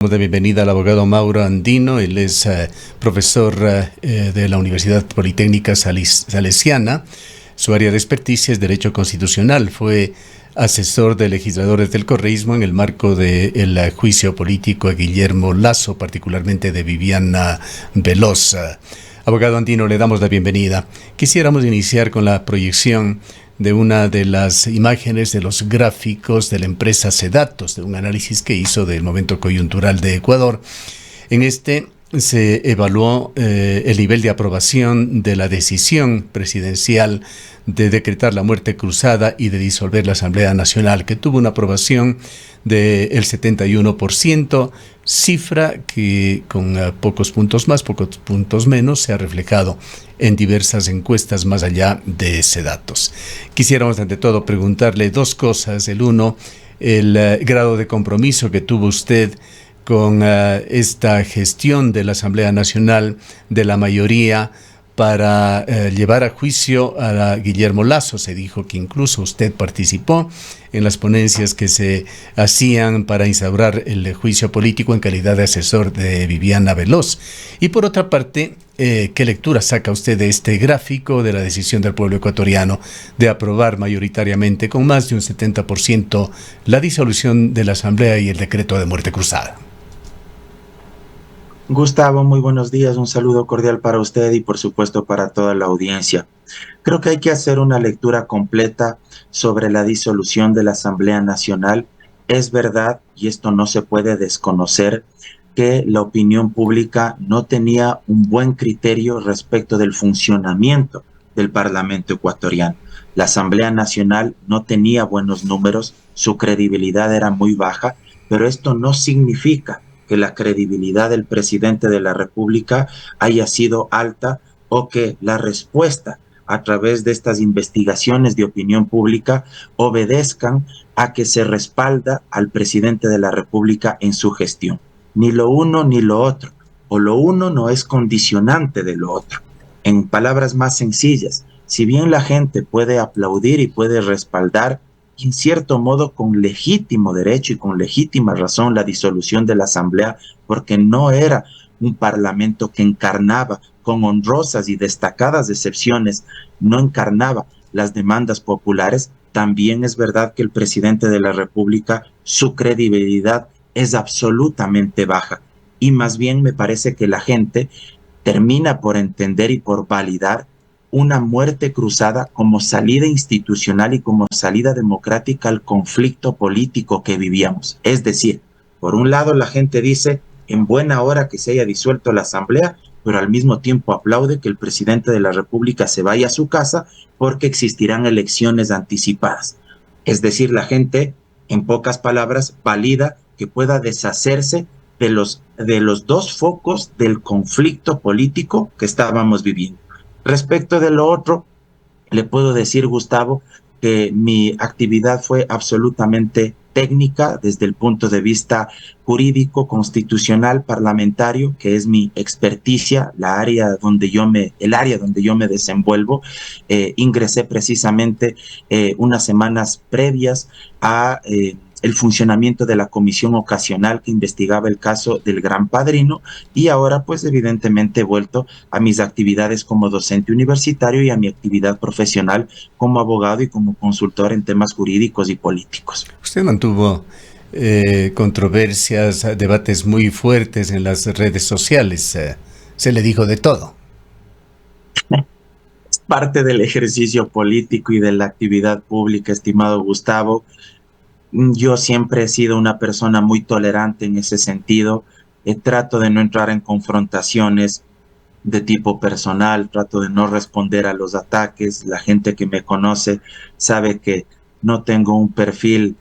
De bienvenida al abogado Mauro Andino. Él es profesor de la Universidad Politécnica Salesiana. Su área de experticia es Derecho Constitucional. Fue asesor de legisladores del correísmo en el marco del juicio político a Guillermo Lasso, particularmente de Viviana Veloz. Abogado Andino, le damos la bienvenida. Quisiéramos iniciar con la proyección de una de las imágenes de los gráficos de la empresa Cedatos, de un análisis que hizo del momento coyuntural de Ecuador. En este se evaluó el nivel de aprobación de la decisión presidencial de decretar la muerte cruzada y de disolver la Asamblea Nacional, que tuvo una aprobación del 71%, cifra que con pocos puntos más, pocos puntos menos, se ha reflejado en diversas encuestas más allá de Cedatos. Quisiéramos ante todo preguntarle dos cosas. El uno, el grado de compromiso que tuvo usted con esta gestión de la Asamblea Nacional, de la mayoría, para llevar a juicio a Guillermo Lasso. Se dijo que incluso usted participó en las ponencias que se hacían para instaurar el juicio político en calidad de asesor de Viviana Veloz. Y por otra parte, ¿qué lectura saca usted de este gráfico de la decisión del pueblo ecuatoriano de aprobar mayoritariamente con más de un 70% la disolución de la Asamblea y el decreto de muerte cruzada? Gustavo, muy buenos días, un saludo cordial para usted y por supuesto para toda la audiencia. Creo que hay que hacer una lectura completa sobre la disolución de la Asamblea Nacional. Es verdad, y esto no se puede desconocer, que la opinión pública no tenía un buen criterio respecto del funcionamiento del Parlamento ecuatoriano. La Asamblea Nacional no tenía buenos números, su credibilidad era muy baja, pero esto no significa que la credibilidad del presidente de la República haya sido alta o que la respuesta a través de estas investigaciones de opinión pública obedezcan a que se respalda al presidente de la República en su gestión. Ni lo uno ni lo otro, o lo uno no es condicionante de lo otro. En palabras más sencillas, si bien la gente puede aplaudir y puede respaldar en cierto modo con legítimo derecho y con legítima razón la disolución de la Asamblea, porque no era un parlamento que encarnaba, con honrosas y destacadas excepciones, no encarnaba las demandas populares. También es verdad que el presidente de la República, su credibilidad es absolutamente baja, y más bien me parece que la gente termina por entender y por validar una muerte cruzada como salida institucional y como salida democrática al conflicto político que vivíamos. Es decir, por un lado la gente dice en buena hora que se haya disuelto la Asamblea, pero al mismo tiempo aplaude que el presidente de la República se vaya a su casa porque existirán elecciones anticipadas. Es decir, la gente, en pocas palabras, valida que pueda deshacerse de los dos focos del conflicto político que estábamos viviendo. Respecto de lo otro, le puedo decir, Gustavo, que mi actividad fue absolutamente técnica desde el punto de vista jurídico, constitucional, parlamentario, que es mi experticia, el área donde yo me desenvuelvo. Ingresé precisamente unas semanas previas a el funcionamiento de la comisión ocasional que investigaba el caso del Gran Padrino, y ahora pues evidentemente he vuelto a mis actividades como docente universitario y a mi actividad profesional como abogado y como consultor en temas jurídicos y políticos. Usted mantuvo controversias, debates muy fuertes en las redes sociales. Se le dijo de todo. Es parte del ejercicio político y de la actividad pública, estimado Gustavo. Yo siempre he sido una persona muy tolerante en ese sentido. Trato de no entrar en confrontaciones de tipo personal, trato de no responder a los ataques. La gente que me conoce sabe que no tengo un perfil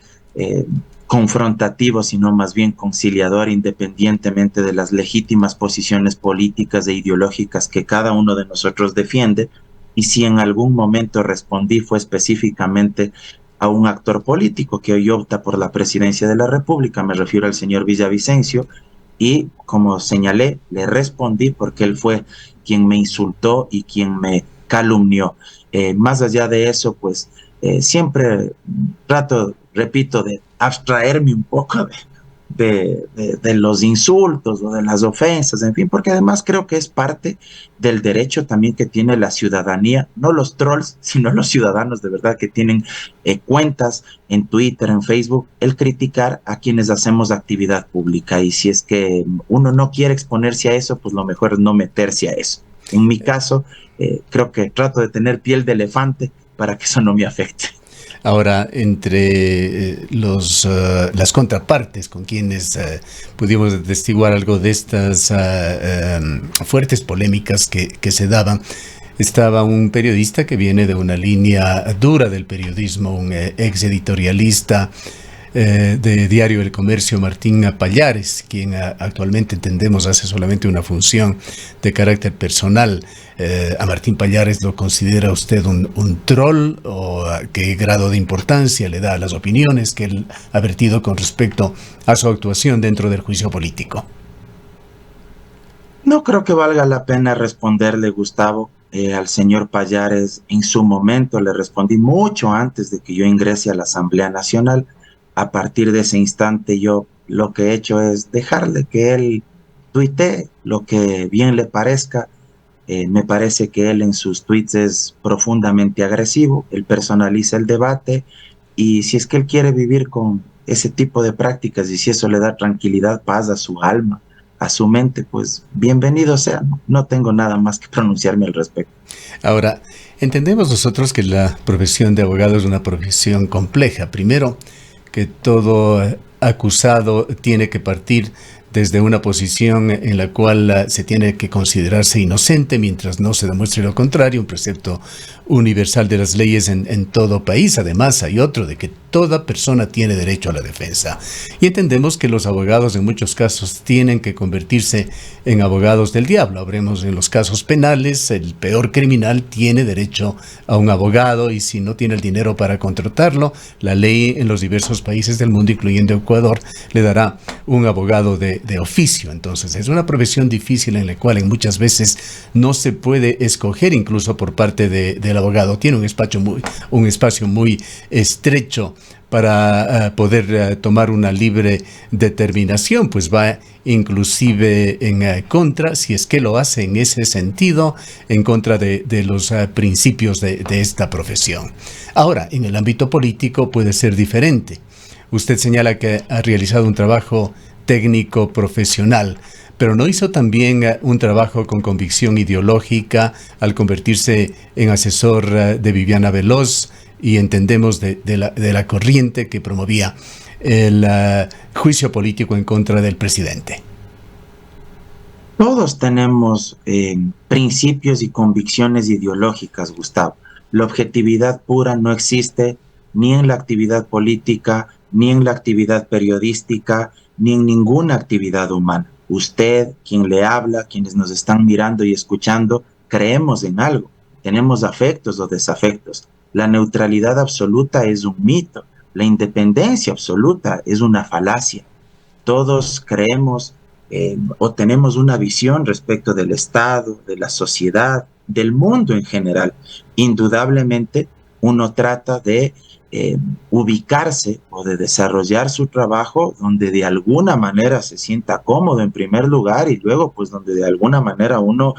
confrontativo, sino más bien conciliador, independientemente de las legítimas posiciones políticas e ideológicas que cada uno de nosotros defiende. Y si en algún momento respondí, fue específicamente a un actor político que hoy opta por la presidencia de la República, me refiero al señor Villavicencio, y como señalé, le respondí porque él fue quien me insultó y quien me calumnió. Más allá de eso, siempre trato, repito, de abstraerme un poco de los insultos o de las ofensas, en fin, porque además creo que es parte del derecho también que tiene la ciudadanía, no los trolls, sino los ciudadanos de verdad que tienen cuentas en Twitter, en Facebook, el criticar a quienes hacemos actividad pública. Y si es que uno no quiere exponerse a eso, pues lo mejor es no meterse a eso. En mi caso, creo que trato de tener piel de elefante para que eso no me afecte. Ahora, entre las contrapartes con quienes pudimos atestiguar algo de estas fuertes polémicas que se daban, estaba un periodista que viene de una línea dura del periodismo, un ex editorialista de Diario El Comercio, Martín Pallares, quien actualmente entendemos hace solamente una función de carácter personal. ¿A Martín Pallares lo considera usted un troll o qué grado de importancia le da a las opiniones que él ha vertido con respecto a su actuación dentro del juicio político? No creo que valga la pena responderle, Gustavo. Al señor Pallares en su momento le respondí mucho antes de que yo ingrese a la Asamblea Nacional. A partir de ese instante yo lo que he hecho es dejarle que él tuitee lo que bien le parezca. Me parece que él en sus tweets es profundamente agresivo, él personaliza el debate y si es que él quiere vivir con ese tipo de prácticas y si eso le da tranquilidad, paz a su alma, a su mente, pues bienvenido sea. No tengo nada más que pronunciarme al respecto. Ahora, entendemos nosotros que la profesión de abogado es una profesión compleja. Primero, que todo acusado tiene que partir desde una posición en la cual se tiene que considerarse inocente mientras no se demuestre lo contrario, un precepto universal de las leyes en todo país. Además, hay otro de que toda persona tiene derecho a la defensa. Y entendemos que los abogados en muchos casos tienen que convertirse en abogados del diablo. Habremos en los casos penales, el peor criminal tiene derecho a un abogado y si no tiene el dinero para contratarlo, la ley en los diversos países del mundo, incluyendo Ecuador, le dará un abogado de oficio. Entonces es una profesión difícil en la cual en muchas veces no se puede escoger incluso por parte del abogado. Tiene un espacio muy estrecho para poder tomar una libre determinación, pues va inclusive en contra, si es que lo hace en ese sentido, en contra de los principios de esta profesión. Ahora, en el ámbito político puede ser diferente. Usted señala que ha realizado un trabajo técnico profesional, pero ¿no hizo también un trabajo con convicción ideológica al convertirse en asesor de Viviana Veloz? Y entendemos de la corriente que promovía el juicio político en contra del presidente. Todos tenemos principios y convicciones ideológicas, Gustavo. La objetividad pura no existe ni en la actividad política, ni en la actividad periodística, ni en ninguna actividad humana. Usted, quien le habla, quienes nos están mirando y escuchando, creemos en algo, tenemos afectos o desafectos. La neutralidad absoluta es un mito, la independencia absoluta es una falacia. Todos creemos o tenemos una visión respecto del Estado, de la sociedad, del mundo en general. Indudablemente, uno trata de ubicarse o de desarrollar su trabajo donde de alguna manera se sienta cómodo en primer lugar y luego pues donde de alguna manera uno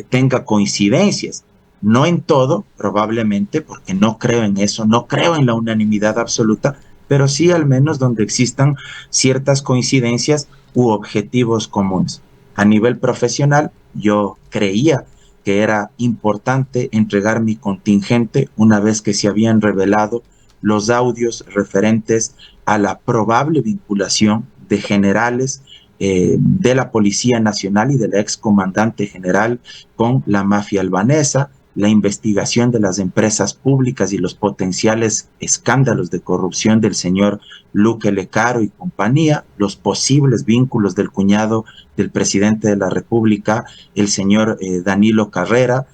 tenga coincidencias. No en todo, probablemente, porque no creo en eso, no creo en la unanimidad absoluta, pero sí al menos donde existan ciertas coincidencias u objetivos comunes. A nivel profesional, yo creía que era importante entregar mi contingente una vez que se habían revelado los audios referentes a la probable vinculación de generales de la Policía Nacional y de la excomandante general con la mafia albanesa, la investigación de las empresas públicas y los potenciales escándalos de corrupción del señor Luque Lecaro y compañía, los posibles vínculos del cuñado del presidente de la República, el señor Danilo Carrera,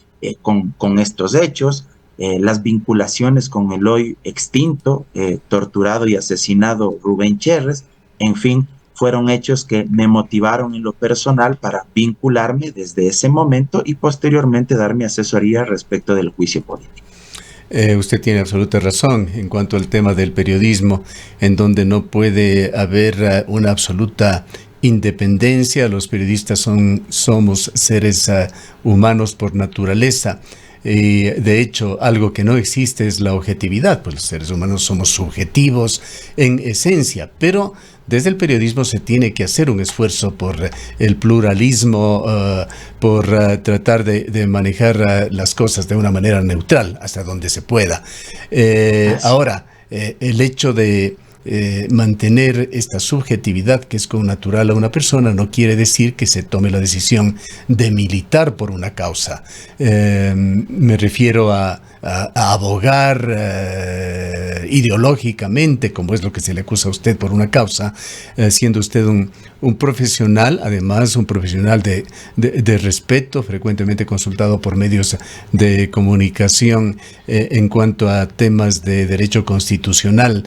con estos hechos, las vinculaciones con el hoy extinto, torturado y asesinado Rubén Cherres, en fin, fueron hechos que me motivaron en lo personal para vincularme desde ese momento y posteriormente dar mi asesoría respecto del juicio político. Usted tiene absoluta razón en cuanto al tema del periodismo, en donde no puede haber una absoluta independencia. Los periodistas somos seres humanos por naturaleza. De hecho, algo que no existe es la objetividad, pues los seres humanos somos subjetivos en esencia, pero desde el periodismo se tiene que hacer un esfuerzo por el pluralismo, por tratar de manejar las cosas de una manera neutral, hasta donde se pueda. Ahora, el hecho de mantener esta subjetividad que es connatural a una persona no quiere decir que se tome la decisión de militar por una causa. Me refiero a abogar ideológicamente, como es lo que se le acusa a usted, por una causa, siendo usted un profesional, además un profesional de respeto, frecuentemente consultado por medios de comunicación en cuanto a temas de derecho constitucional.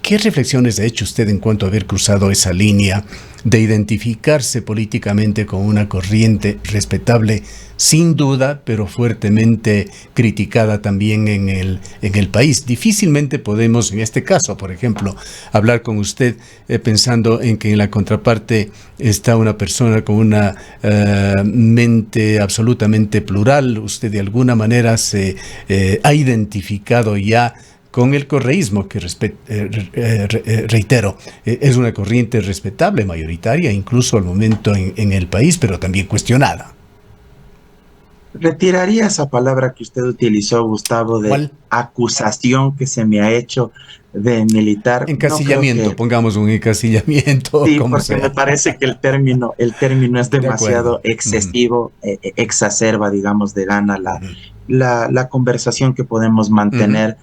¿Qué reflexiones ha hecho usted en cuanto a haber cruzado esa línea de identificarse políticamente con una corriente respetable, sin duda, pero fuertemente criticada también en el país? Difícilmente podemos, en este caso, por ejemplo, hablar con usted pensando en que en la contraparte está una persona con una mente absolutamente plural. Usted de alguna manera se ha identificado ya con el correísmo, que reitero, es una corriente respetable, mayoritaria, incluso al momento en el país, pero también cuestionada. Retiraría esa palabra que usted utilizó, Gustavo, de ¿Cuál? acusación que se me ha hecho de militar. Encasillamiento, No, pongamos un encasillamiento, sí, como porque me sea. parece que el término es De demasiado acuerdo. excesivo, exacerba, digamos, de gana Ujú. la conversación que podemos Ujú. mantener.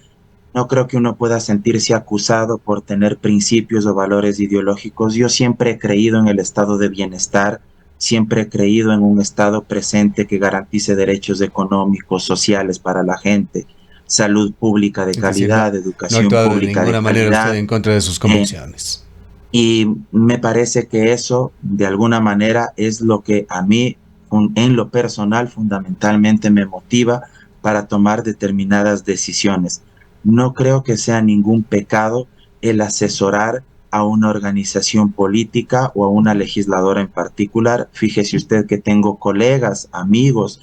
No creo que uno pueda sentirse acusado por tener principios o valores ideológicos. Yo siempre he creído en el estado de bienestar, siempre he creído en un estado presente que garantice derechos económicos, sociales para la gente, salud pública de Es decir, no, calidad, no ha educación actuado de pública de ninguna manera usted calidad. en contra de sus eh, convicciones. y me parece que eso, de alguna manera, es lo que a mí, en lo personal, fundamentalmente me motiva para tomar determinadas decisiones. No creo que sea ningún pecado el asesorar a una organización política o a una legisladora en particular. Fíjese usted que tengo colegas, amigos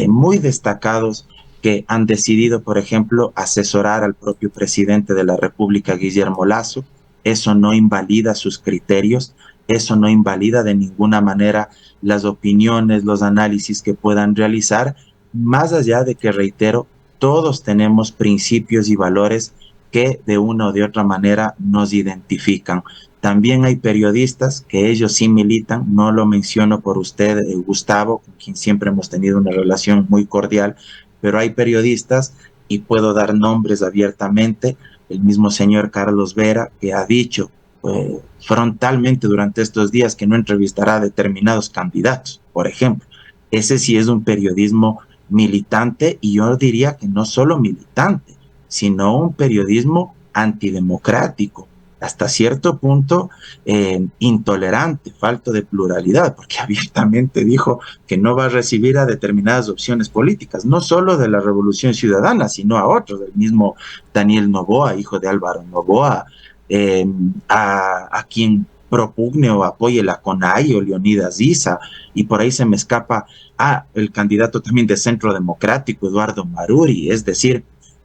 muy destacados que han decidido, por ejemplo, asesorar al propio presidente de la República, Guillermo Lasso. Eso no invalida sus criterios, eso no invalida de ninguna manera las opiniones, los análisis que puedan realizar, más allá de que, reitero, todos tenemos principios y valores que de una o de otra manera nos identifican. También hay periodistas que ellos sí militan, no lo menciono por usted, Gustavo, con quien siempre hemos tenido una relación muy cordial, pero hay periodistas, y puedo dar nombres abiertamente, el mismo señor Carlos Vera, que ha dicho frontalmente durante estos días que no entrevistará a determinados candidatos, por ejemplo. Ese sí es un periodismo militante, y yo diría que no solo militante, sino un periodismo antidemocrático, hasta cierto punto intolerante, falto de pluralidad, porque abiertamente dijo que no va a recibir a determinadas opciones políticas, no solo de la Revolución Ciudadana, sino a otros, del mismo Daniel Noboa, hijo de Álvaro Noboa, a quien propugne o apoye la CONAI o Leonidas Issa, y por ahí se me escapa el candidato también de Centro Democrático, Eduardo Maruri. Es decir,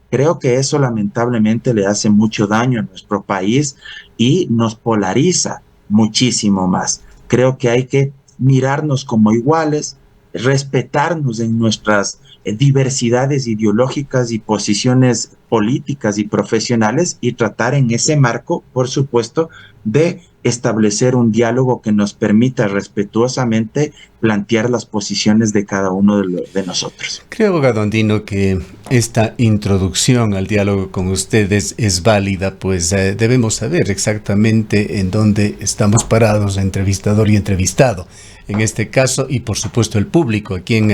creo que eso lamentablemente le hace mucho daño a nuestro país y nos polariza muchísimo más. Creo que hay que mirarnos como iguales, respetarnos en nuestras diversidades ideológicas y posiciones políticas y profesionales, y tratar en ese marco, por supuesto, de establecer un diálogo que nos permita respetuosamente plantear las posiciones de cada uno de nosotros. Creo, abogado Andino, que esta introducción al diálogo con ustedes es válida, pues debemos saber exactamente en dónde estamos parados, entrevistador y entrevistado, en este caso, y por supuesto el público a quien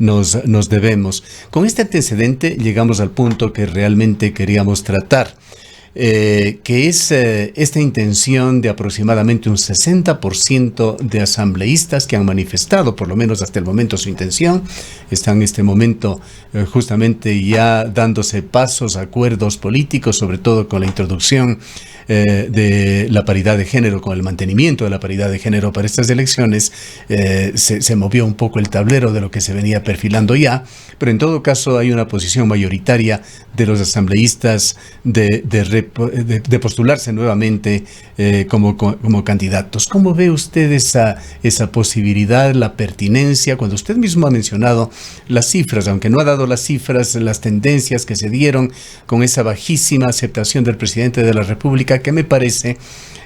nos debemos. Con este antecedente llegamos al punto que realmente queríamos tratar. que es esta intención de aproximadamente un 60% de asambleístas que han manifestado, por lo menos hasta el momento, su intención. Están en este momento justamente ya dándose pasos, acuerdos políticos, sobre todo con la introducción de la paridad de género, con el mantenimiento de la paridad de género para estas elecciones. Se movió un poco el tablero de lo que se venía perfilando ya, pero en todo caso hay una posición mayoritaria de los asambleístas de postularse nuevamente como candidatos. ¿Cómo ve usted esa posibilidad, la pertinencia, cuando usted mismo ha mencionado las cifras, aunque no ha dado las cifras, las tendencias que se dieron con esa bajísima aceptación del presidente de la República, que me parece,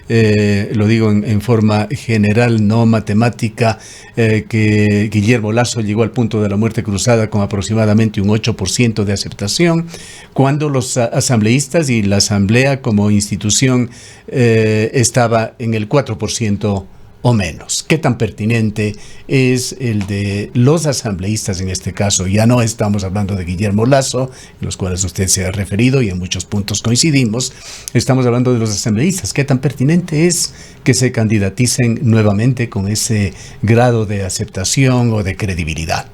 lo digo en forma general, no matemática, que Guillermo Lasso llegó al punto de la muerte cruzada con aproximadamente un 8% de aceptación, cuando los asambleístas y la asamblea como institución estaba en el 4% o menos. ¿Qué tan pertinente es el de los asambleístas en este caso? Ya no estamos hablando de Guillermo Lasso, en los cuales usted se ha referido y en muchos puntos coincidimos. Estamos hablando de los asambleístas. ¿Qué tan pertinente es que se candidaticen nuevamente con ese grado de aceptación o de credibilidad?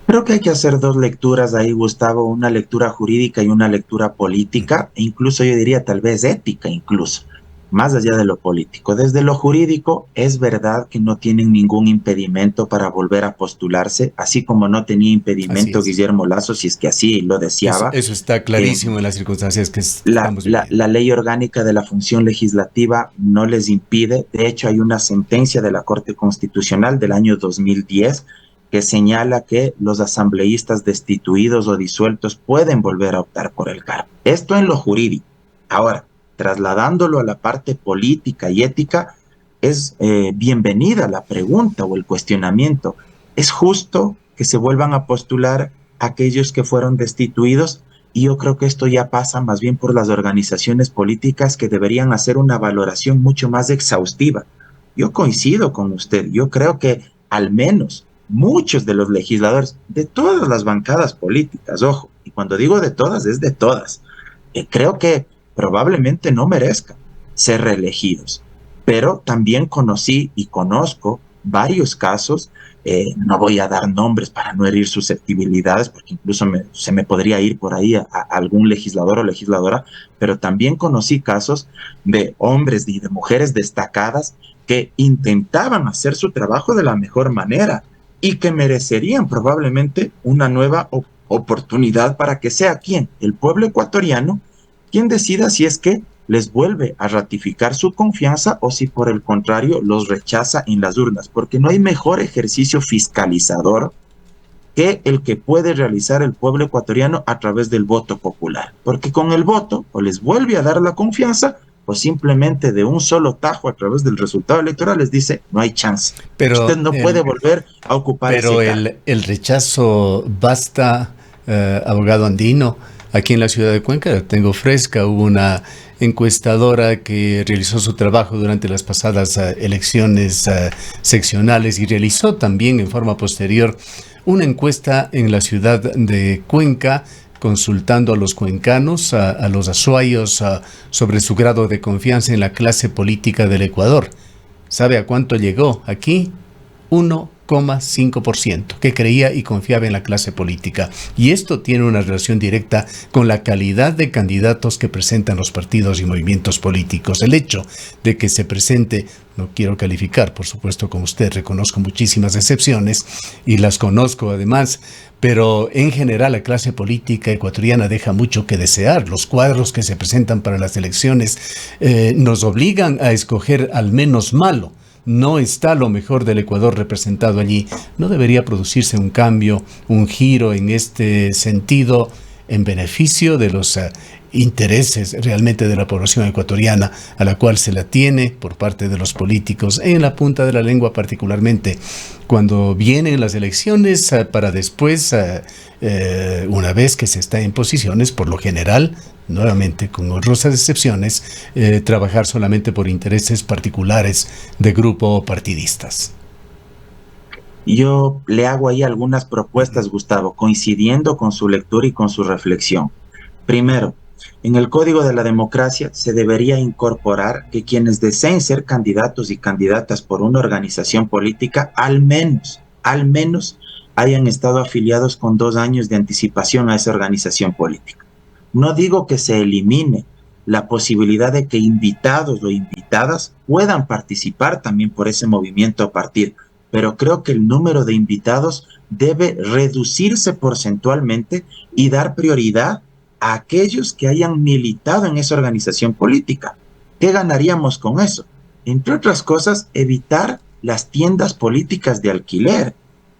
Creo que hay que hacer dos lecturas ahí, Gustavo, una lectura jurídica y una lectura política, e incluso yo diría tal vez ética incluso, más allá de lo político. Desde lo jurídico, es verdad que no tienen ningún impedimento para volver a postularse, así como no tenía impedimento Guillermo Lasso, si es que así lo deseaba. Eso está clarísimo en las circunstancias que estamos viviendo. La ley orgánica de la función legislativa no les impide. De hecho, hay una sentencia de la Corte Constitucional del año 2010 que señala que los asambleístas destituidos o disueltos pueden volver a optar por el cargo. Esto en lo jurídico. Ahora, trasladándolo a la parte política y ética, es bienvenida la pregunta o el cuestionamiento. ¿Es justo que se vuelvan a postular aquellos que fueron destituidos? Y yo creo que esto ya pasa más bien por las organizaciones políticas, que deberían hacer una valoración mucho más exhaustiva. Yo coincido con usted. Yo creo que al menos muchos de los legisladores de todas las bancadas políticas, ojo, y cuando digo de todas, es de todas, creo que probablemente no merezcan ser reelegidos. Pero también conocí y conozco varios casos, no voy a dar nombres para no herir susceptibilidades, porque incluso se me podría ir por ahí a algún legislador o legisladora, pero también conocí casos de hombres y de mujeres destacadas que intentaban hacer su trabajo de la mejor manera y que merecerían probablemente una nueva oportunidad para que sea quien, el pueblo ecuatoriano, quien decida si es que les vuelve a ratificar su confianza o si por el contrario los rechaza en las urnas, porque no hay mejor ejercicio fiscalizador que el que puede realizar el pueblo ecuatoriano a través del voto popular, porque con el voto o les vuelve a dar la confianza o simplemente de un solo tajo a través del resultado electoral les dice no hay chance, pero usted no puede volver a ocupar ese cargo. Pero el rechazo basta, abogado Andino. Aquí en la ciudad de Cuenca, la tengo fresca, hubo una encuestadora que realizó su trabajo durante las pasadas elecciones seccionales y realizó también en forma posterior una encuesta en la ciudad de Cuenca, consultando a los cuencanos, a los azuayos, sobre su grado de confianza en la clase política del Ecuador. ¿Sabe a cuánto llegó aquí? 1,5%, que creía y confiaba en la clase política. Y esto tiene una relación directa con la calidad de candidatos que presentan los partidos y movimientos políticos. El hecho de que se presente, no quiero calificar, por supuesto, como usted, reconozco muchísimas excepciones y las conozco además, pero en general la clase política ecuatoriana deja mucho que desear. Los cuadros que se presentan para las elecciones nos obligan a escoger al menos malo. No está lo mejor del Ecuador representado allí. ¿No debería producirse un cambio, un giro en este sentido en beneficio de los intereses realmente de la población ecuatoriana, a la cual se la tiene por parte de los políticos en la punta de la lengua, particularmente cuando vienen las elecciones, para después, una vez que se está en posiciones, por lo general, nuevamente con honrosas excepciones, trabajar solamente por intereses particulares de grupo o partidistas? Yo le hago ahí algunas propuestas, Gustavo, coincidiendo con su lectura y con su reflexión. Primero, En el Código de la Democracia se debería incorporar que quienes deseen ser candidatos y candidatas por una organización política, al menos hayan estado afiliados con 2 años de anticipación a esa organización política. No digo que se elimine la posibilidad de que invitados o invitadas puedan participar también por ese movimiento o partido, pero creo que el número de invitados debe reducirse porcentualmente y dar prioridad a aquellos que hayan militado en esa organización política. ¿Qué ganaríamos con eso? Entre otras cosas, evitar las tiendas políticas de alquiler.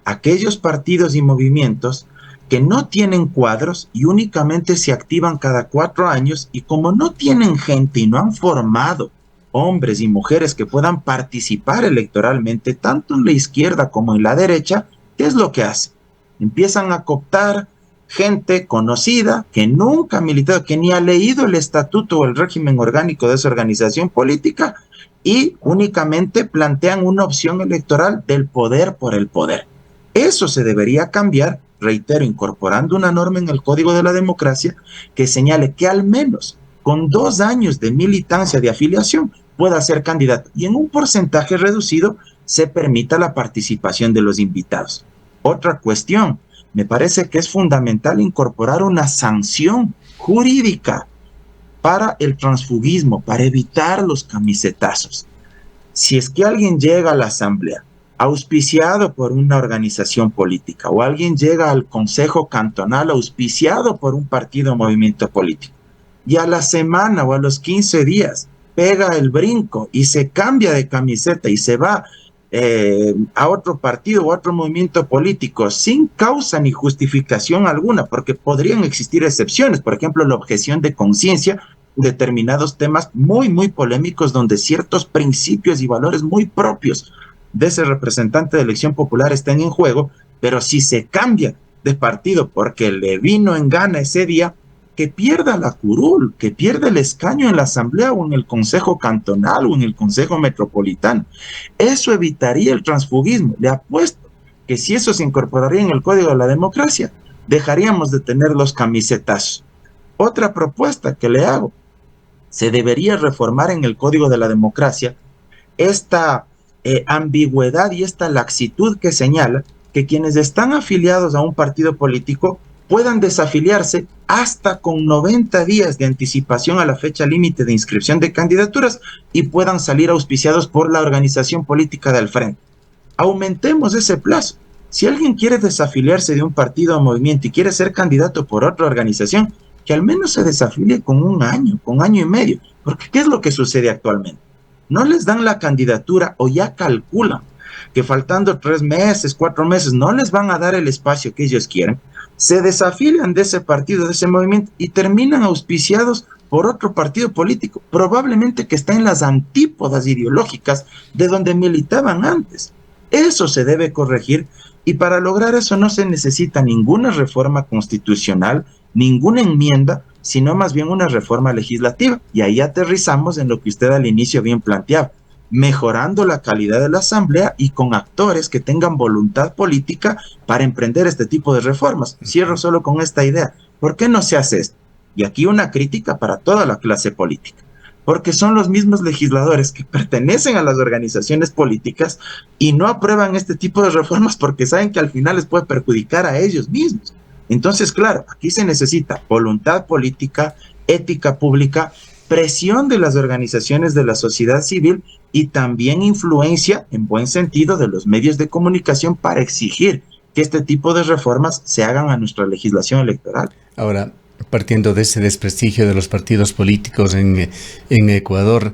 Aquellos partidos y movimientos que no tienen cuadros y únicamente se activan cada 4 años, y como no tienen gente y no han formado hombres y mujeres que puedan participar electoralmente, tanto en la izquierda como en la derecha, ¿qué es lo que hacen? Empiezan a cooptar gente conocida que nunca ha militado, que ni ha leído el estatuto o el régimen orgánico de esa organización política, y únicamente plantean una opción electoral del poder por el poder. Eso se debería cambiar, reitero, incorporando una norma en el Código de la Democracia que señale que al menos con 2 años de militancia, de afiliación, pueda ser candidato, y en un porcentaje reducido se permita la participación de los invitados. Otra cuestión, me parece que es fundamental incorporar una sanción jurídica para el transfugismo, para evitar los camisetazos. Si es que alguien llega a la asamblea auspiciado por una organización política, o alguien llega al consejo cantonal auspiciado por un partido o movimiento político, y a la semana o a los 15 días pega el brinco y se cambia de camiseta y se va a otro partido o a otro movimiento político sin causa ni justificación alguna, porque podrían existir excepciones, por ejemplo, la objeción de conciencia, determinados temas muy polémicos donde ciertos principios y valores muy propios de ese representante de elección popular estén en juego, pero si se cambia de partido porque le vino en gana ese día, que pierda la curul, que pierda el escaño en la asamblea o en el consejo cantonal o en el consejo metropolitano. Eso evitaría el transfugismo. Le apuesto que si eso se incorporaría en el Código de la Democracia, dejaríamos de tener los camisetazos. Otra propuesta que le hago, se debería reformar en el Código de la Democracia esta ambigüedad y esta laxitud que señala que quienes están afiliados a un partido político puedan desafiliarse hasta con 90 días de anticipación a la fecha límite de inscripción de candidaturas y puedan salir auspiciados por la organización política del frente. Aumentemos ese plazo. Si alguien quiere desafiliarse de un partido o movimiento y quiere ser candidato por otra organización, que al menos se desafilie con 1 año, con 1 año y medio. Porque ¿qué es lo que sucede actualmente? No les dan la candidatura o ya calculan que faltando 3 meses, 4 meses, no les van a dar el espacio que ellos quieren, se desafilian de ese partido, de ese movimiento, y terminan auspiciados por otro partido político, probablemente que está en las antípodas ideológicas de donde militaban antes. Eso se debe corregir, y para lograr eso no se necesita ninguna reforma constitucional, ninguna enmienda, sino más bien una reforma legislativa. Y ahí aterrizamos en lo que usted al inicio bien planteaba, mejorando la calidad de la asamblea y con actores que tengan voluntad política para emprender este tipo de reformas. Cierro solo con esta idea. ¿Por qué no se hace esto? Y aquí una crítica para toda la clase política. Porque son los mismos legisladores que pertenecen a las organizaciones políticas y no aprueban este tipo de reformas porque saben que al final les puede perjudicar a ellos mismos. Entonces, claro, aquí se necesita voluntad política, ética pública, presión de las organizaciones de la sociedad civil y también influencia, en buen sentido, de los medios de comunicación para exigir que este tipo de reformas se hagan a nuestra legislación electoral. Ahora, partiendo de ese desprestigio de los partidos políticos en Ecuador,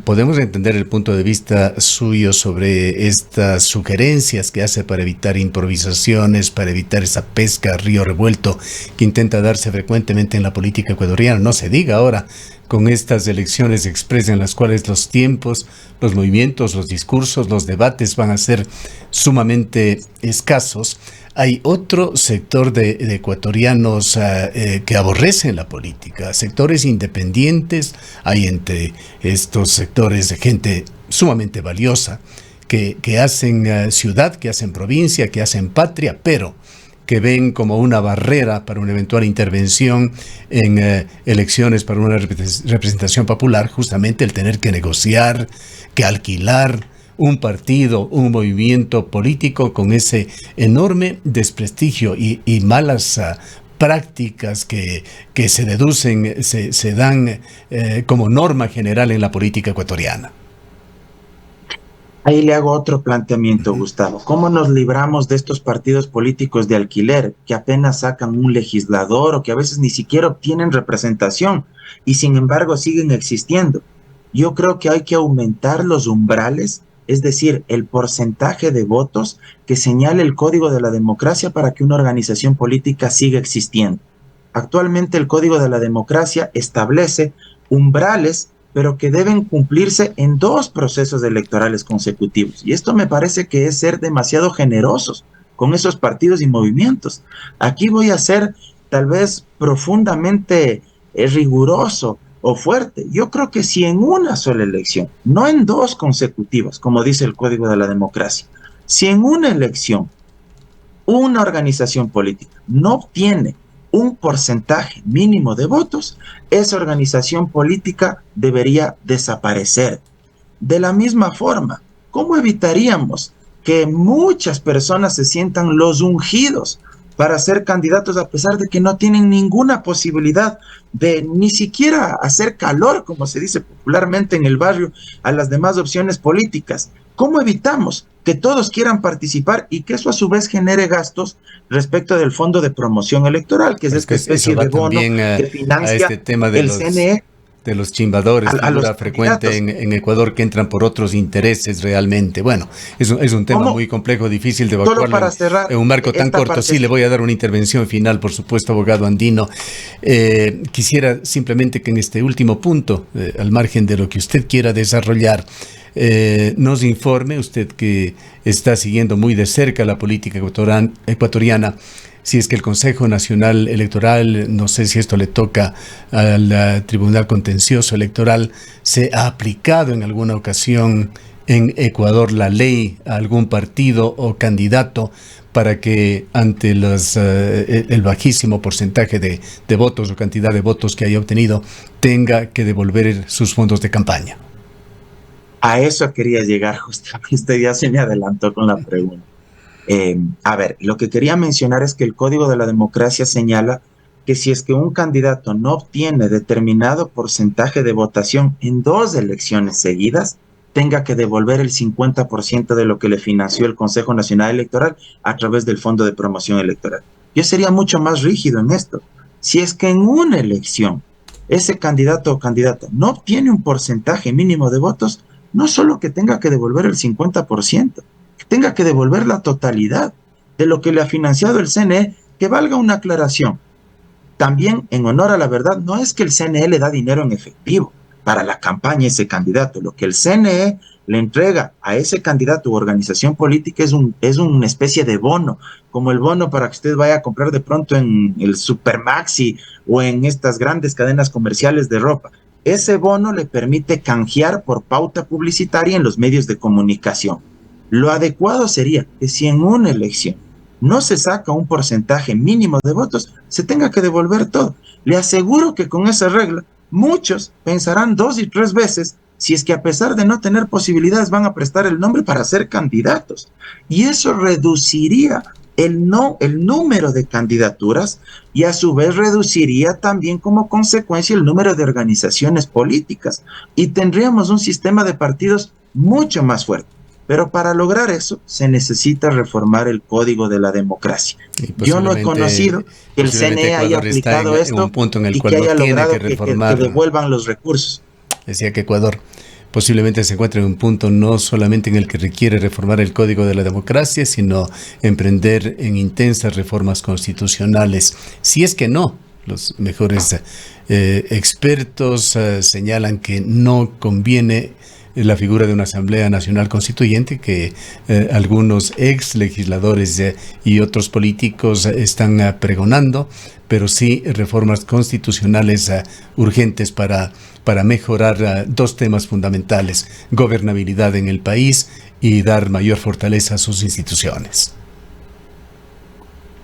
podemos entender el punto de vista suyo sobre estas sugerencias que hace para evitar improvisaciones, para evitar esa pesca a río revuelto que intenta darse frecuentemente en la política ecuatoriana. No se diga ahora con estas elecciones express en las cuales los tiempos, los movimientos, los discursos, los debates van a ser sumamente escasos. Hay otro sector de ecuatorianos que aborrecen la política, sectores independientes. Hay entre estos sectores de gente sumamente valiosa que hacen ciudad, que hacen provincia, que hacen patria, pero que ven como una barrera para una eventual intervención en elecciones para una representación popular, justamente el tener que negociar, que alquilar un partido, un movimiento político con ese enorme desprestigio y malas prácticas que se deducen, se dan como norma general en la política ecuatoriana. Ahí le hago otro planteamiento, Gustavo. ¿Cómo nos libramos de estos partidos políticos de alquiler que apenas sacan un legislador o que a veces ni siquiera obtienen representación y sin embargo siguen existiendo? Yo creo que hay que aumentar los umbrales, es decir, el porcentaje de votos que señale el Código de la Democracia para que una organización política siga existiendo. Actualmente el Código de la Democracia establece umbrales, pero que deben cumplirse en 2 procesos electorales consecutivos. Y esto me parece que es ser demasiado generosos con esos partidos y movimientos. Aquí voy a ser tal vez profundamente riguroso o fuerte. Yo creo que si en una sola elección, no en 2 consecutivas, como dice el Código de la Democracia, si en una elección una organización política no obtiene un porcentaje mínimo de votos, esa organización política debería desaparecer. De la misma forma, ¿cómo evitaríamos que muchas personas se sientan los ungidos para ser candidatos a pesar de que no tienen ninguna posibilidad de ni siquiera hacer calor, como se dice popularmente en el barrio, a las demás opciones políticas? ¿Cómo evitamos que todos quieran participar y que eso a su vez genere gastos respecto del fondo de promoción electoral, que es esta especie de bono que financia este tema de el CNE? De los chimbadores, figura frecuente en Ecuador, que entran por otros intereses realmente. Bueno, es un tema muy complejo, difícil de evacuarlo en un marco tan corto. Sí, le voy a dar una intervención final, por supuesto, abogado Andino. Quisiera simplemente que en este último punto, al margen de lo que usted quiera desarrollar, nos informe, usted que está siguiendo muy de cerca la política ecuatoriana, si es que el Consejo Nacional Electoral, no sé si esto le toca al Tribunal Contencioso Electoral, se ha aplicado en alguna ocasión en Ecuador la ley a algún partido o candidato para que ante el bajísimo porcentaje de votos o cantidad de votos que haya obtenido tenga que devolver sus fondos de campaña. A eso quería llegar justamente, usted ya se me adelantó con la pregunta. A ver, lo que quería mencionar es que el Código de la Democracia señala que si es que un candidato no obtiene determinado porcentaje de votación en 2 elecciones seguidas, tenga que devolver el 50% de lo que le financió el Consejo Nacional Electoral a través del Fondo de Promoción Electoral. Yo sería mucho más rígido en esto. Si es que en una elección ese candidato o candidata no obtiene un porcentaje mínimo de votos, no solo que tenga que devolver el 50%, que tenga que devolver la totalidad de lo que le ha financiado el CNE. Que valga una aclaración. También, en honor a la verdad, no es que el CNE le da dinero en efectivo para la campaña a ese candidato. Lo que el CNE le entrega a ese candidato u organización política es una especie de bono, como el bono para que usted vaya a comprar de pronto en el Supermaxi o en estas grandes cadenas comerciales de ropa. Ese bono le permite canjear por pauta publicitaria en los medios de comunicación. Lo adecuado sería que si en una elección no se saca un porcentaje mínimo de votos, se tenga que devolver todo. Le aseguro que con esa regla, muchos pensarán 2 y 3 veces si es que a pesar de no tener posibilidades van a prestar el nombre para ser candidatos. Y eso reduciría el número de candidaturas y a su vez reduciría también como consecuencia el número de organizaciones políticas y tendríamos un sistema de partidos mucho más fuerte. Pero para lograr eso se necesita reformar el Código de la Democracia. Yo no he conocido que el CNE haya aplicado esto y que haya logrado que devuelvan los recursos. Decía que Ecuador posiblemente se encuentra en un punto no solamente en el que requiere reformar el Código de la Democracia, sino emprender en intensas reformas constitucionales. Si es que no, los mejores expertos señalan que no conviene la figura de una Asamblea Nacional Constituyente que algunos ex legisladores y otros políticos están pregonando, pero sí reformas constitucionales urgentes para mejorar 2 temas fundamentales: gobernabilidad en el país y dar mayor fortaleza a sus instituciones.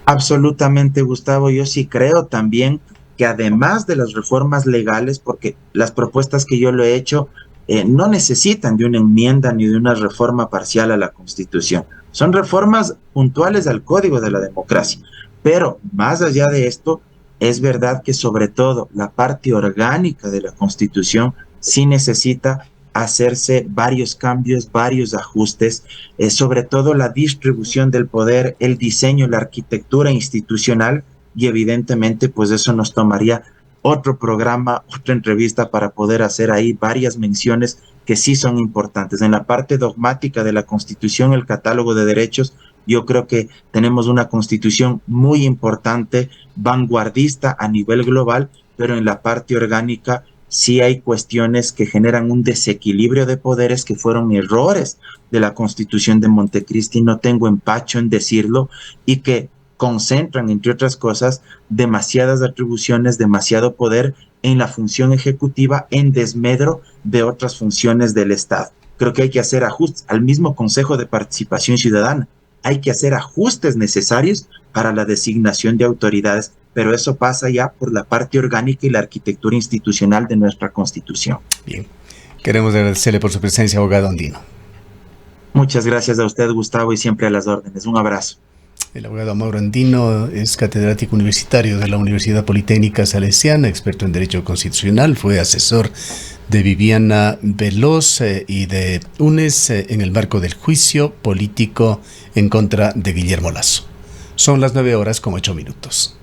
Absolutamente, Gustavo. Yo sí creo también que además de las reformas legales, porque las propuestas que yo lo he hecho no necesitan de una enmienda ni de una reforma parcial a la Constitución. Son reformas puntuales al Código de la Democracia. Pero más allá de esto, es verdad que sobre todo la parte orgánica de la Constitución sí necesita hacerse varios cambios, varios ajustes, sobre todo la distribución del poder, el diseño, la arquitectura institucional, y evidentemente pues eso nos tomaría otro programa, otra entrevista para poder hacer ahí varias menciones que sí son importantes. En la parte dogmática de la Constitución, el catálogo de derechos, yo creo que tenemos una Constitución muy importante, vanguardista a nivel global, pero en la parte orgánica sí hay cuestiones que generan un desequilibrio de poderes que fueron errores de la Constitución de Montecristi, no tengo empacho en decirlo, y que concentran, entre otras cosas, demasiadas atribuciones, demasiado poder en la función ejecutiva en desmedro de otras funciones del Estado. Creo que hay que hacer ajustes al mismo Consejo de Participación Ciudadana. Hay que hacer ajustes necesarios para la designación de autoridades, pero eso pasa ya por la parte orgánica y la arquitectura institucional de nuestra Constitución. Bien, queremos agradecerle por su presencia, abogado Andino. Muchas gracias a usted, Gustavo, y siempre a las órdenes. Un abrazo. El abogado Mauro Andino es catedrático universitario de la Universidad Politécnica Salesiana, experto en Derecho Constitucional, fue asesor de Viviana Veloz y de UNES en el marco del juicio político en contra de Guillermo Lasso. Son las 9:08.